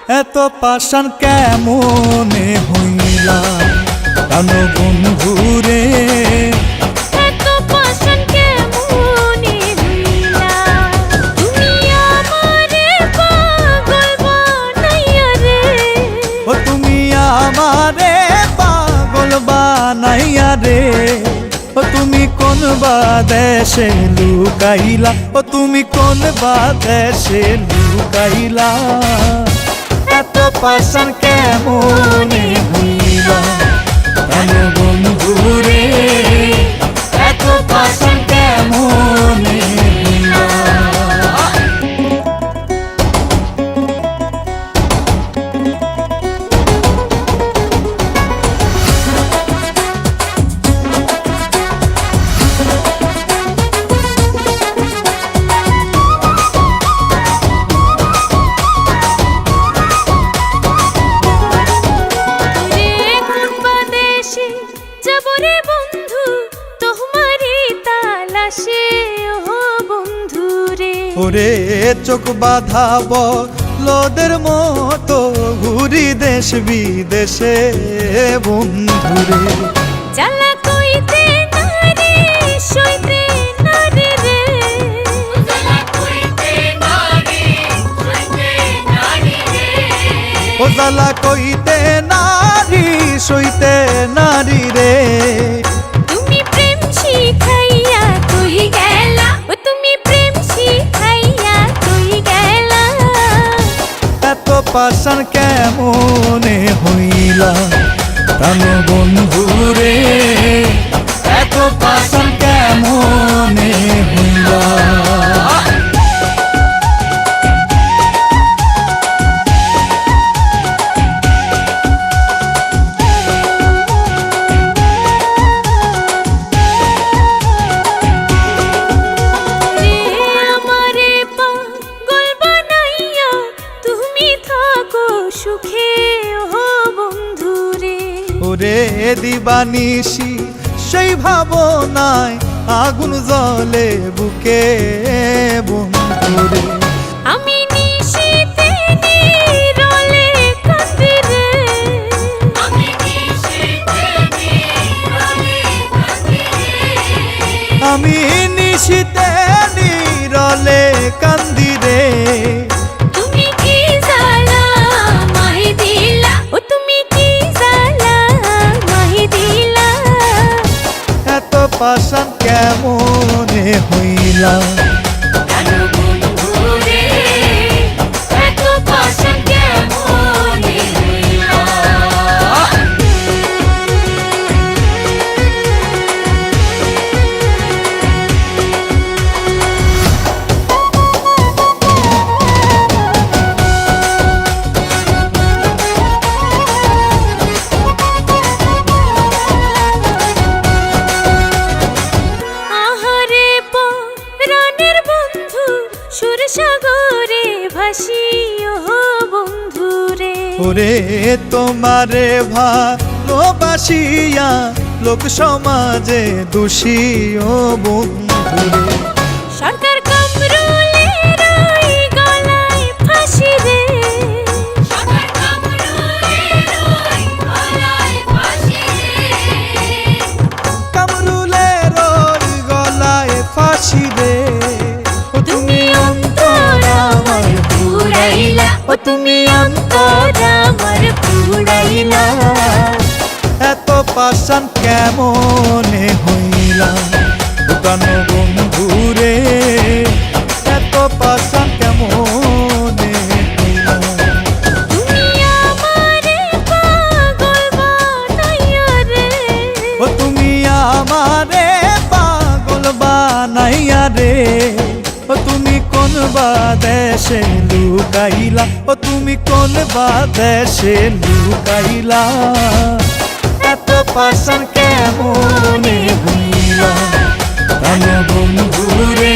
এত পাষাণ কেমনে হইলা কেন বন্ধুরে? এত পাষাণ কেমনে হইলা? তুমি আমারে পাগল বানাইয়া রে। ও তুমি আমারে পাগল বানাইয়া রে। ও তুমি কোন বাদেশে লুকাইলা? ও তুমি কোন বাদেশে লুকাইলা? এত পাষাণ কেমনে হইলা কেন বন্ধুরে? এত পাষাণ কেমনে হইলা? ওরে চোখ বাঁধাব লোদের মতো ঘুরি দেশ বিদেশে বন্ধুরে। জ্বালা কইতে নারে সইতে নারে রে। জ্বালা কইতে নারে সইতে নারে রে। ও জ্বালা কইতে নারী সইতে নারী রে। তুমি প্রেম শিখাইয়া তুই গেলা। ও তুমি প্রেম শিখাইয়া তুই গেলা। এত পাষাণ কেমনে হইলা কেন বন্ধুরে? এত পাষাণ কেমনে হইলা? ওরে দিবানিশি সেই ভাবনায় আগুন জ্বলে বুকে বন্ধুরে। আমি নিশিতে নীরলে কাঁদি রে। আমি নিশিতে নীরলে কাঁদি রে। আমি নিশিতে নীরলে কান্দি রে। তুমি কি জ্বালা মাহি দিলা? ও তুমি কি জ্বালা মাহি দিলা? এত পাষাণ কেমনে হইলা কেন বন্ধুরে? এত পাষাণ কেমনে হইলা? সুরসাগরে ভাসি ও বন্ধুরে। ওরে তোমারে ভালোবাসিয়া লোক সমাজে দোষী ও বন্ধুরে। সরকার কামরুলের ওই গলায় ফাঁসি রে। সরকার কামরুলের ওই গলায় ফাঁসি রে। কামরুলের ওই গলায় ফাঁসি রে। তুমি অন্তর আমার পুরাইলা। ও তুমি অন্তর আমার পুরাইলা। এত পাষাণ কেমনে হইলা কেন বন্ধুরে? এত পাষাণ কেমনে হইলা? তুমি আমারে পাগল বানাইয়া রে। ও তুমি আমারে পাগল বানাইয়া রে। ও তুমি কোন বাদেশে লুকাইলা? ও তুমি কোন বাদেশে লুকাইলা? এত পাষাণ কেমনে হইলা কেন বন্ধুরে?